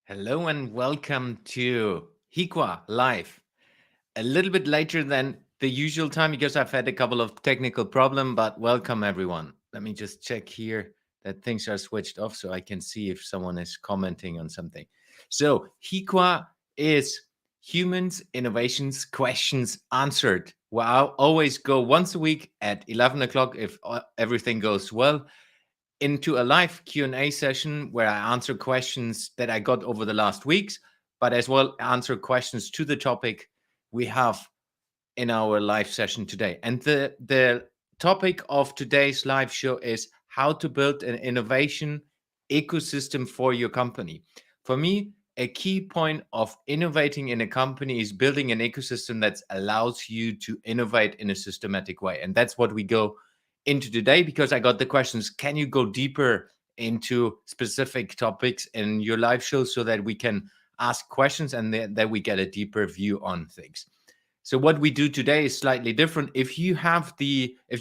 Hello and welcome to HIQA Live. A little bit later than the usual time because I've had a couple of technical problems, but welcome everyone. Let me just check here that things are switched off so I can see if someone is commenting on something. So HIQA is Humans, Innovations, Questions Answered. Well, I'll always go once a week at 11 o'clock if everything goes well into a live Q&A session where I answer questions that I got over the last weeks, but as well answer questions to the topic we have in our live session today. And the topic of today's live show is how to build an innovation ecosystem for your company. For me, a key point of innovating in a company is building an ecosystem that allows you to innovate in a systematic way. And that's what we go into today because I got the questions. Can you go deeper into specific topics in your live show so that we can ask questions and that we get a deeper view on things? So what we do today is slightly different. If you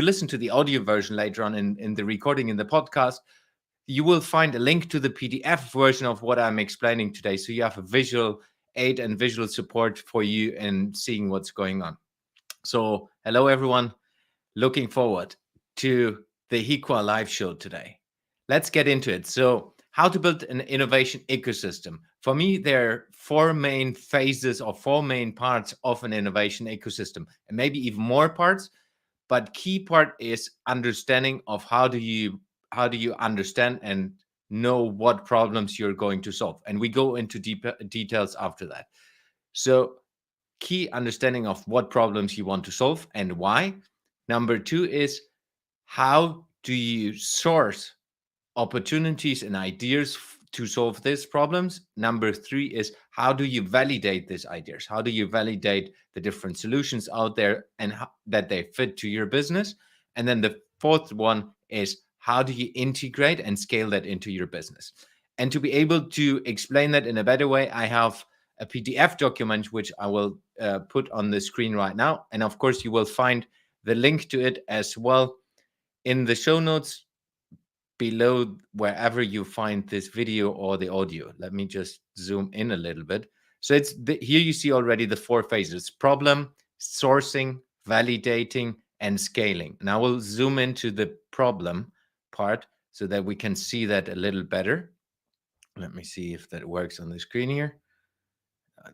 listen to the audio version later on in the recording in the podcast, you will find a link to the PDF version of what I'm explaining today. So you have a visual aid and visual support for you in seeing what's going on. So hello, everyone. Looking forward to the HIQA live show today. Let's get into it. So how to build an innovation ecosystem. For me, there are four main phases or four main parts of an innovation ecosystem, and maybe even more parts. But key part is understanding of how do you understand and know what problems you're going to solve. And we go into deeper details after that. So key understanding of what problems you want to solve and why. Number two is how do you source opportunities and ideas to solve these problems. Number three is how do you validate these ideas? How do you validate the different solutions out there and that they fit to your business? And then the fourth one is how do you integrate and scale that into your business? And to be able to explain that in a better way, I have a PDF document which I will put on the screen right now. And of course, you will find the link to it as well in the show notes below wherever you find this video or the audio. Let me just zoom in a little bit. So here you see already the four phases: problem, sourcing, validating, and scaling. Now we'll zoom into the problem part so that we can see that a little better. Let me see if that works on the screen here.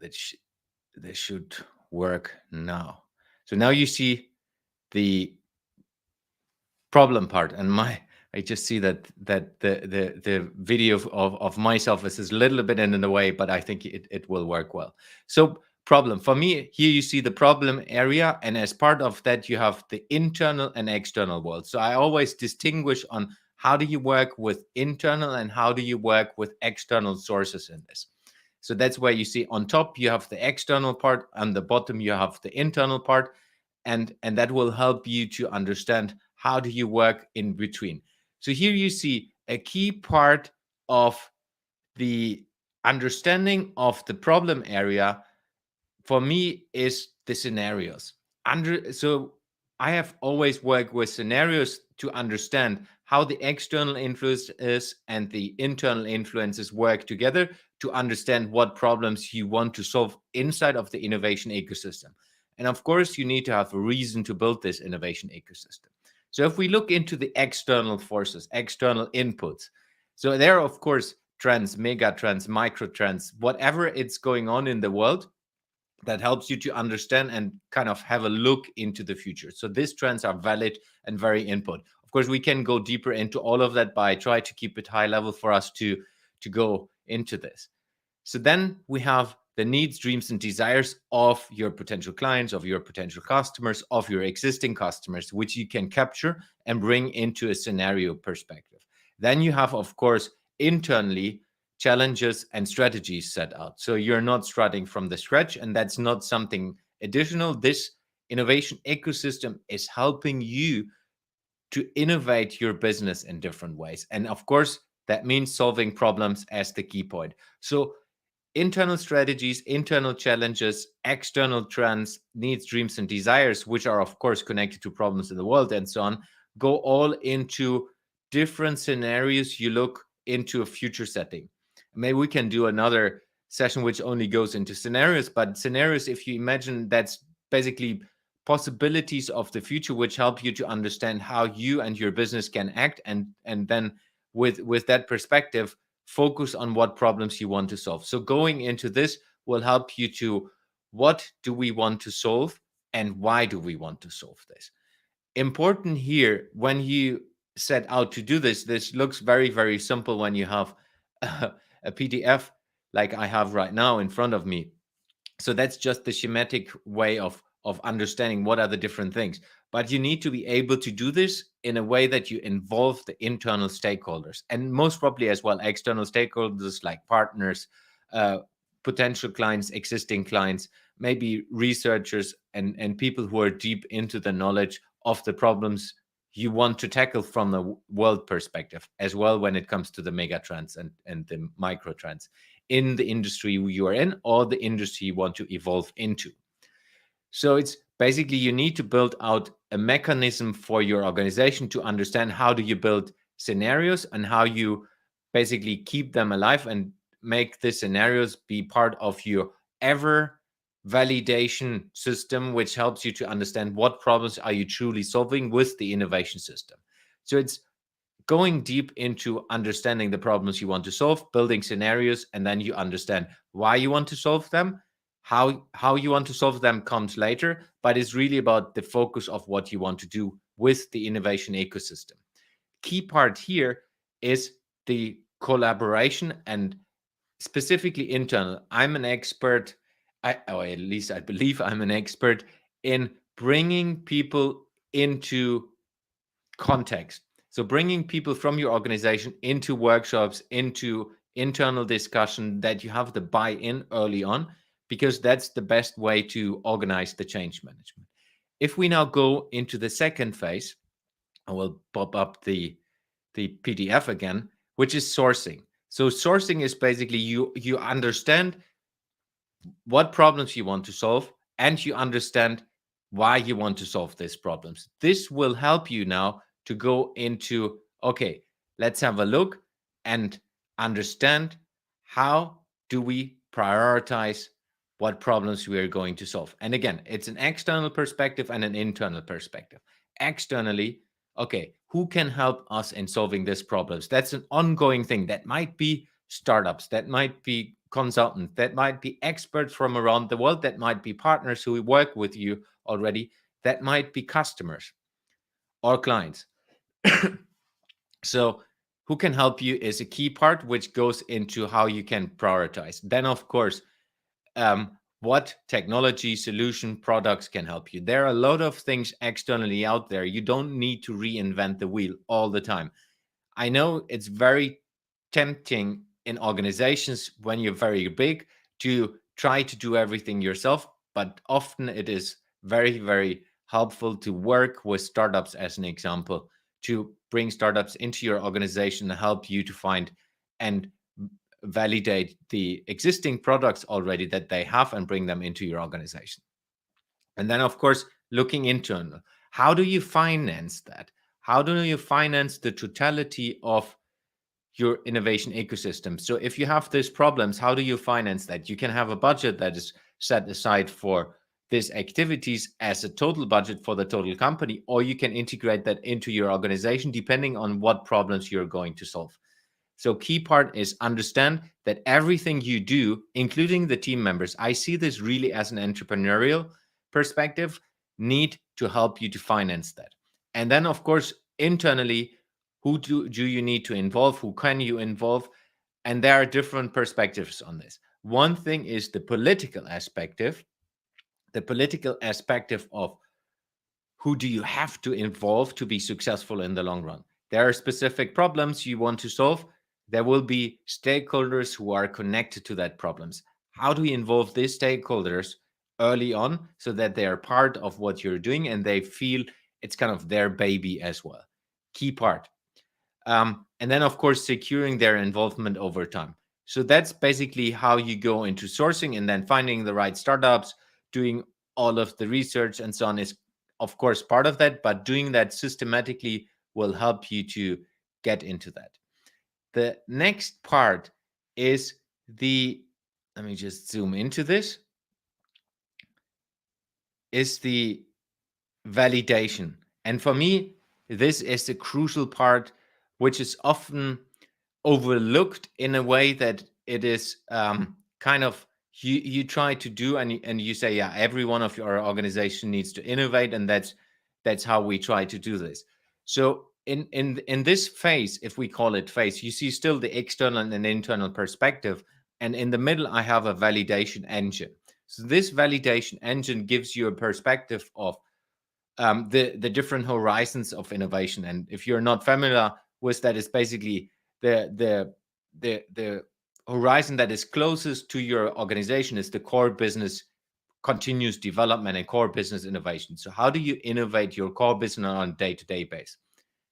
This should work now. So now you see the problem part, and I just see that the video of myself is a little bit in the way, but I think it will work well. So problem for me, here you see the problem area, and as part of that you have the internal and external world. So I always distinguish on how do you work with internal and how do you work with external sources in this. So that's where you see on top you have the external part, on the bottom you have the internal part, and that will help you to understand how do you work in between. So here you see a key part of the understanding of the problem area for me is the scenarios. So I have always worked with scenarios to understand how the external influences and the internal influences work together to understand what problems you want to solve inside of the innovation ecosystem. And of course, you need to have a reason to build this innovation ecosystem. So if we look into the external forces, external inputs, so there are, of course, trends, mega trends, micro trends, whatever it's going on in the world that helps you to understand and kind of have a look into the future. So these trends are valid and very input. Of course, we can go deeper into all of that, but I try to keep it high level for us to go into this. So then we have the needs, dreams, and desires of your potential clients, of your potential customers, of your existing customers, which you can capture and bring into a scenario perspective. Then you have, of course, internally challenges and strategies set out. So you're not starting from the scratch, and that's not something additional. This innovation ecosystem is helping you to innovate your business in different ways. And of course, that means solving problems as the key point. So internal strategies, internal challenges, external trends, needs, dreams, and desires, which are, of course, connected to problems in the world and so on, go all into different scenarios. You look into a future setting. Maybe we can do another session which only goes into scenarios, but scenarios, if you imagine, that's basically possibilities of the future which help you to understand how you and your business can act, and then with that perspective focus on what problems you want to solve. So going into this will help you to, what do we want to solve and why do we want to solve this? Important here, when you set out to do this, this looks very, very simple when you have a PDF like I have right now in front of me. So that's just the schematic way of understanding what are the different things. But you need to be able to do this in a way that you involve the internal stakeholders, and most probably as well external stakeholders like partners, uh, potential clients, existing clients, maybe researchers, and people who are deep into the knowledge of the problems you want to tackle from the world perspective as well, when it comes to the mega trends and the micro trends in the industry you are in or the industry you want to evolve into. So it's basically, you need to build out a mechanism for your organization to understand how do you build scenarios and how you basically keep them alive and make the scenarios be part of your ever validation system, which helps you to understand what problems are you truly solving with the innovation system. So it's going deep into understanding the problems you want to solve, building scenarios, and then you understand why you want to solve them. How you want to solve them comes later, but it's really about the focus of what you want to do with the innovation ecosystem. Key part here is the collaboration, and specifically internal. I'm an expert, or at least I believe I'm an expert in bringing people into context. So bringing people from your organization into workshops, into internal discussion, that you have the buy-in early on, because that's the best way to organize the change management. If we now go into the second phase, I will pop up the PDF again, which is sourcing. So sourcing is basically you understand what problems you want to solve, and you understand why you want to solve these problems. This will help you now to go into, okay, let's have a look and understand how do we prioritize what problems we are going to solve. And again, it's an external perspective and an internal perspective. Externally, okay, who can help us in solving these problems? That's an ongoing thing. That might be startups, that might be consultants, that might be experts from around the world, that might be partners who work with you already, that might be customers or clients. So who can help you is a key part, which goes into how you can prioritize. Then, of course, what technology, solution, products can help you. There are a lot of things externally out there. You don't need to reinvent the wheel all the time. I know it's very tempting in organizations when you're very big to try to do everything yourself, but often it is very, very helpful to work with startups, as an example, to bring startups into your organization and help you to find and validate the existing products already that they have and bring them into your organization. And then, of course, looking internal. How do you finance that? How do you finance the totality of your innovation ecosystem? So if you have these problems, how do you finance that? You can have a budget that is set aside for these activities as a total budget for the total company, or you can integrate that into your organization depending on what problems you're going to solve. So key part is understand that everything you do, including the team members, I see this really as an entrepreneurial perspective, need to help you to finance that. And then, of course, internally, who do you need to involve? Who can you involve? And there are different perspectives on this. One thing is the political aspect of who do you have to involve to be successful in the long run. There are specific problems you want to solve. There will be stakeholders who are connected to that problems. How do you involve these stakeholders early on so that they are part of what you're doing and they feel it's kind of their baby as well? Key part. And then, of course, securing their involvement over time. So that's basically how you go into sourcing, and then finding the right startups, doing all of the research and so on is, of course, part of that, but doing that systematically will help you to get into that. The next part is let me just zoom into this, is the validation. And for me, this is the crucial part, which is often overlooked in a way that it is kind of you try to do, and you say, yeah, every one of your organization needs to innovate, and that's how we try to do this. So in this phase, if we call it phase, you see still the external and internal perspective, and in the middle I have a validation engine. So this validation engine gives you a perspective of the different horizons of innovation. And if you're not familiar with that, it's basically the horizon that is closest to your organization is the core business continuous development and core business innovation. So how do you innovate your core business on a day-to-day basis?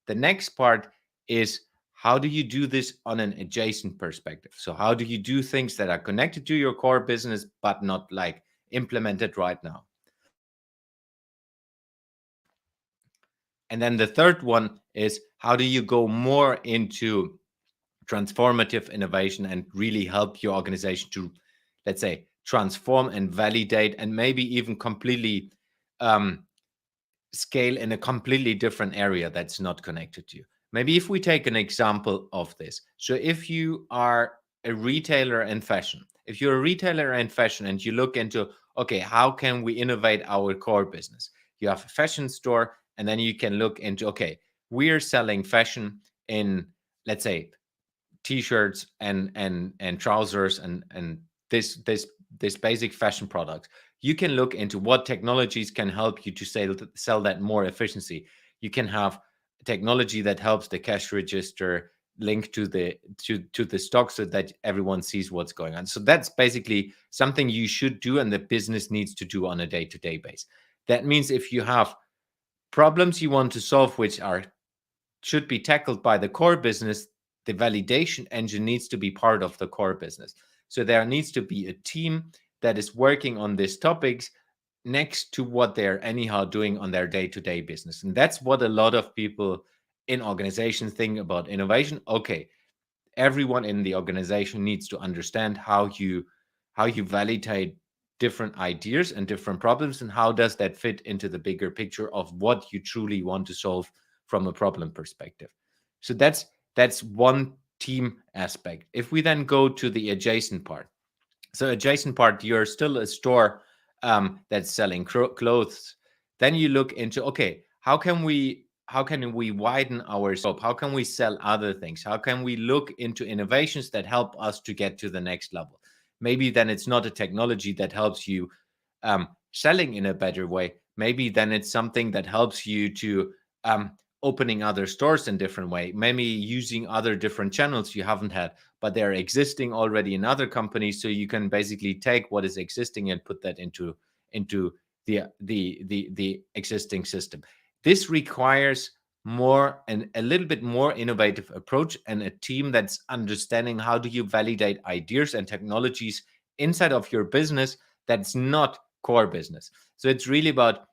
The next part is, how do you do this on an adjacent perspective? So how do you do things that are connected to your core business but not like implemented right now? And then the third one is, how do you go more into transformative innovation and really help your organization to, let's say, transform and validate and maybe even completely scale in a completely different area that's not connected to you? Maybe if we take an example of this. So if you are a retailer in fashion, if you're a retailer in fashion and you look into, okay, how can we innovate our core business? You have a fashion store, and then you can look into, okay, we're selling fashion in, let's say, t-shirts and trousers and this basic fashion product. You can look into what technologies can help you to sell that more efficiency. You can have technology that helps the cash register link to the stock so that everyone sees what's going on. So that's basically something you should do and the business needs to do on a day-to-day basis. That means if you have problems you want to solve which should be tackled by the core business, the validation engine needs to be part of the core business. So there needs to be a team that is working on these topics next to what they're anyhow doing on their day-to-day business. And that's what a lot of people in organizations think about innovation. Okay, everyone in the organization needs to understand how you validate different ideas and different problems, and how does that fit into the bigger picture of what you truly want to solve from a problem perspective. So that's one team aspect. If we then go to the adjacent part, so adjacent part, you're still a store that's selling clothes. Then you look into, okay, how can we widen our scope? How can we sell other things? How can we look into innovations that help us to get to the next level? Maybe then it's not a technology that helps you selling in a better way. Maybe then it's something that helps you to opening other stores in different way. Maybe using other different channels you haven't had, but they're existing already in other companies. So you can basically take what is existing and put that into the existing system. This requires more and a little bit more innovative approach and a team that's understanding how do you validate ideas and technologies inside of your business that's not core business. So it's really about,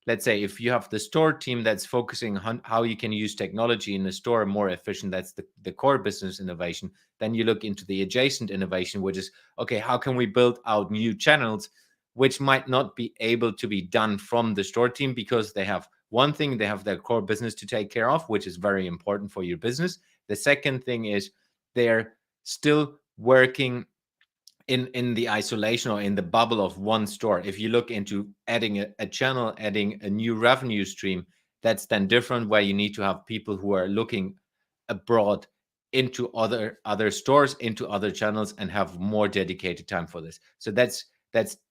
let's say, if you have the store team that's focusing on how you can use technology in the store more efficient, that's the core business innovation. Then you look into the adjacent innovation, which is, okay, how can we build out new channels which might not be able to be done from the store team, because they have one thing, they have their core business to take care of, which is very important for your business. The second thing is they're still working in the isolation or in the bubble of one store. If you look into adding a channel, adding a new revenue stream, that's then different, where you need to have people who are looking abroad into other stores, into other channels, and have more dedicated time for this. So that's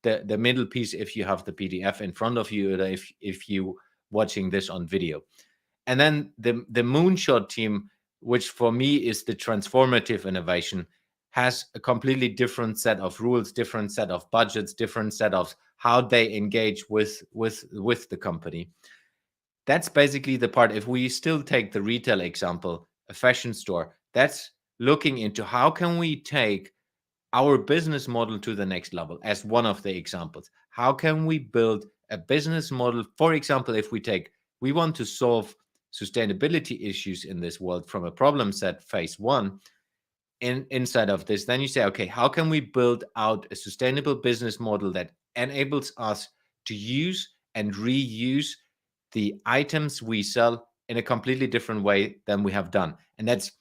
the middle piece if you have the PDF in front of you, or if you watching this on video. And then the moonshot team, which for me is the transformative innovation, has a completely different set of rules, different set of budgets, different set of how they engage with the company. That's basically the part. If we still take the retail example, a fashion store, that's looking into how can we take our business model to the next level as one of the examples. How can we build a business model? For example, if we want to solve sustainability issues in this world from a problem set phase one, inside of this, then you say, okay, how can we build out a sustainable business model that enables us to use and reuse the items we sell in a completely different way than we have done? And that's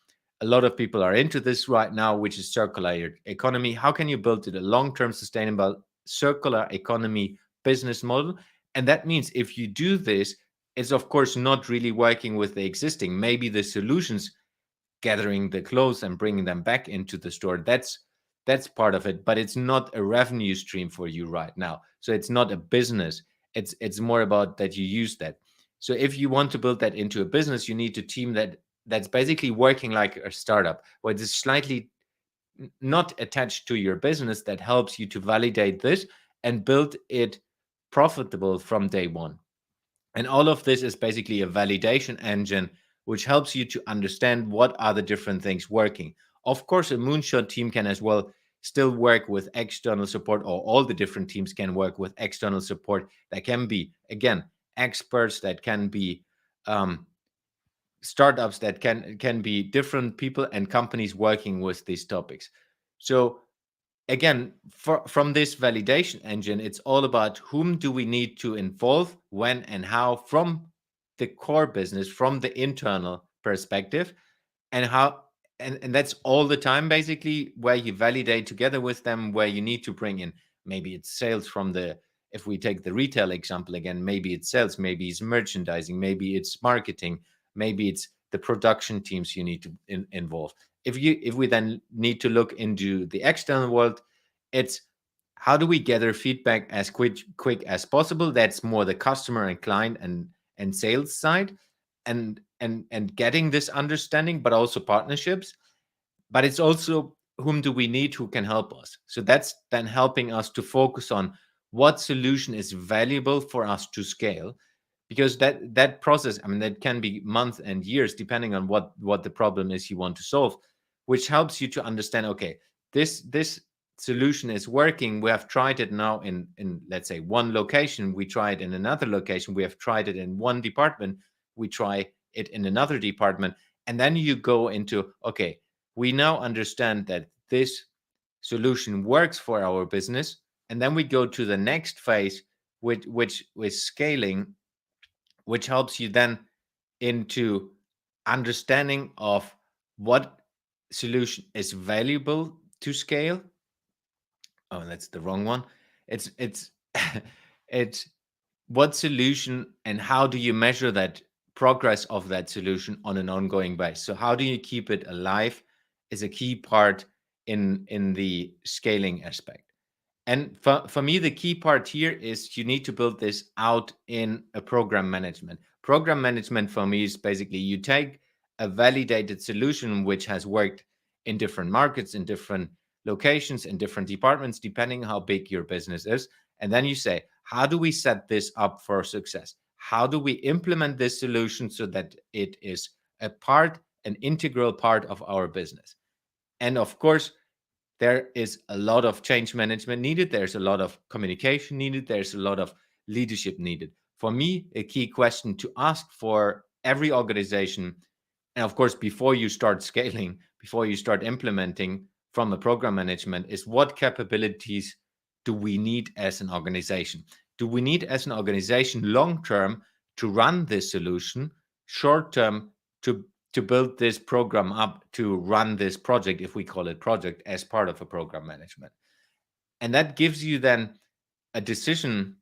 a lot of people are into this right now, which is circular economy. How can you build it a long-term sustainable circular economy business model? And that means if you do this, it's of course not really working with the existing. Maybe the solutions, gathering the clothes and bringing them back into the store, that's part of it, but it's not a revenue stream for you right now. So it's not a business. It's more about that you use that. So if you want to build that into a business, you need a team that's basically working like a startup, where it's slightly not attached to your business, that helps you to validate this and build it profitable from day one. And all of this is basically a validation engine, which helps you to understand what are the different things working. Of course, a moonshot team can as well still work with external support, or all the different teams can work with external support. That can be, again, experts, that can be startups, that can be different people and companies working with these topics. So again, from this validation engine, it's all about whom do we need to involve, when and how, from the core business, from the internal perspective, and how, and that's all the time basically, where you validate together with them, where you need to bring in, maybe it's sales from the, if we take the retail example again, maybe it's sales, maybe it's merchandising, maybe it's marketing, maybe it's the production teams you need to involve. If we then need to look into the external world, it's how do we gather feedback as quick as possible. That's more the customer and client and sales side, and getting this understanding, but also partnerships. But it's also whom do we need who can help us. So that's then helping us to focus on what solution is valuable for us to scale, because that process, I mean, that can be months and years depending on what the problem is you want to solve, which helps you to understand, okay, this solution is working. We have tried it now in let's say one location, we try it in another location, we have tried it in one department, we try it in another department. And then you go into, okay, we now understand that this solution works for our business. And then we go to the next phase, which is scaling, which helps you then into understanding of what solution is valuable to scale. Oh, that's the wrong one. It's it's what solution, and how do you measure that progress of that solution on an ongoing basis. So how do you keep it alive is a key part in the scaling aspect. And for me, the key part here is you need to build this out in a program management. Program management for me is basically you take a validated solution which has worked in different markets, in different locations, in different departments, depending how big your business is. And then you say, how do we set this up for success? How do we implement this solution so that it is an integral part of our business? And of course, there is a lot of change management needed. There's a lot of communication needed. There's a lot of leadership needed. For me, a key question to ask for every organization, and of course, before you start scaling, before you start implementing from a program management, is what capabilities do we need as an organization? Do we need as an organization long term to run this solution, short term to build this program up, to run this project, if we call it project, as part of a program management? And that gives you then a decision,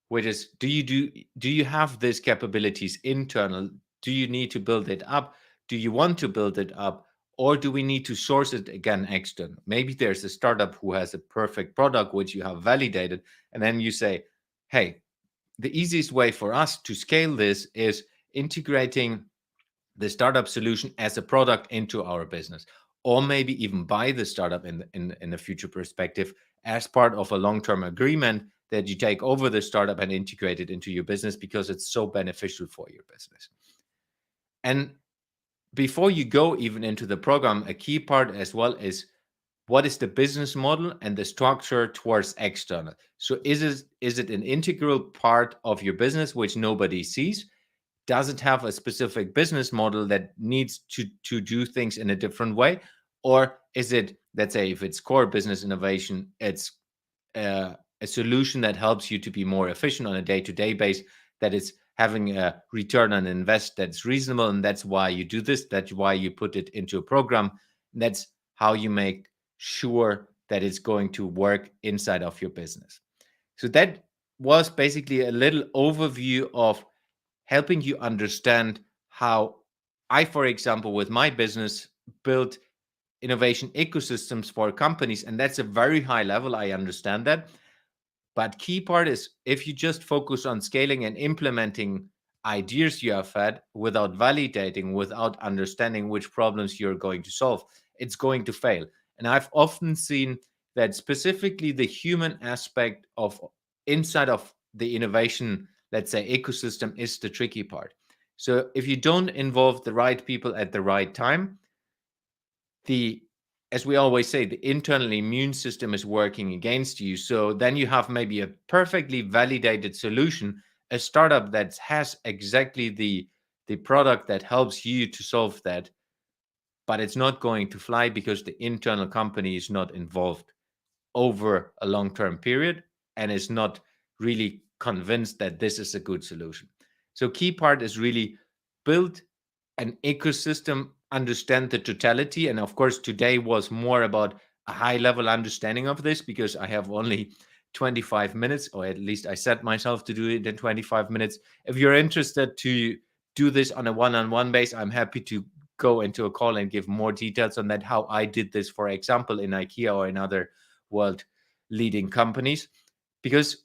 which is, do you have these capabilities internal? Do you need to build it up? Do you want to build it up? Or do we need to source it again external? Maybe there's a startup who has a perfect product which you have validated, and then you say, hey, the easiest way for us to scale this is integrating the startup solution as a product into our business, or maybe even buy the startup in the future perspective as part of a long-term agreement, that you take over the startup and integrate it into your business because it's so beneficial for your business. And before you go even into the program, a key part as well is, what is the business model and the structure towards external? So is it an integral part of your business which nobody sees? Does it have a specific business model that needs to do things in a different way? Or is it, let's say, if it's core business innovation, it's a solution that helps you to be more efficient on a day-to-day base, that is having a return on invest that's reasonable, and that's why you do this, that's why you put it into a program, that's how you make sure that it's going to work inside of your business. So that was basically a little overview of helping you understand how I, for example, with my business, built innovation ecosystems for companies. And that's a very high level. I understand that. But key part is, if you just focus on scaling and implementing ideas you have had without validating, without understanding which problems you're going to solve, it's going to fail. And I've often seen that specifically the human aspect of inside of the innovation, let's say, ecosystem is the tricky part. So if you don't involve the right people at the right time, the as we always say, the internal immune system is working against you. So then you have maybe a perfectly validated solution, a startup that has exactly the product that helps you to solve that, but it's not going to fly because the internal company is not involved over a long-term period and is not really convinced that this is a good solution. So key part is really build an ecosystem, understand the totality. And of course, today was more about a high level understanding of this because I have only 25 minutes, or at least I set myself to do it in 25 minutes. If you're interested to do this on a one-on-one base, I'm happy to go into a call and give more details on that, how I did this, for example, in IKEA or in other world leading companies, because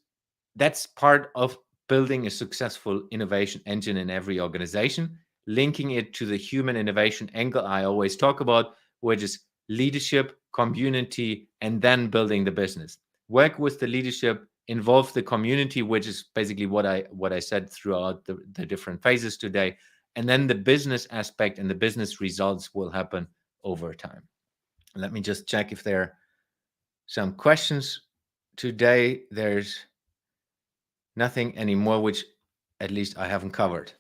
that's part of building a successful innovation engine in every organization, linking it to the human innovation angle I always talk about, which is leadership, community, and then building the business. Work with the leadership, involve the community, which is basically what I said throughout the different phases today. And then the business aspect and the business results will happen over time. Let me just check if there are some questions today. There's nothing anymore, which at least I haven't covered.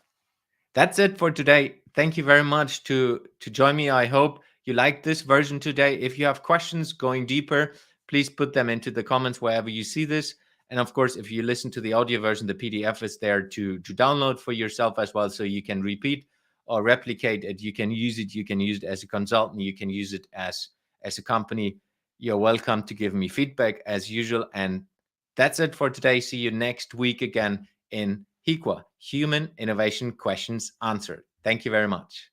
That's it for today. Thank you very much to join me. I hope you liked this version today. If you have questions going deeper, please put them into the comments wherever you see this. And of course, if you listen to the audio version, the PDF is there to download for yourself as well, so you can repeat or replicate it. You can use it. You can use it as a consultant. You can use it as a company. You're welcome to give me feedback as usual. And that's it for today. See you next week again in HIQA, Human Innovation Questions Answered. Thank you very much.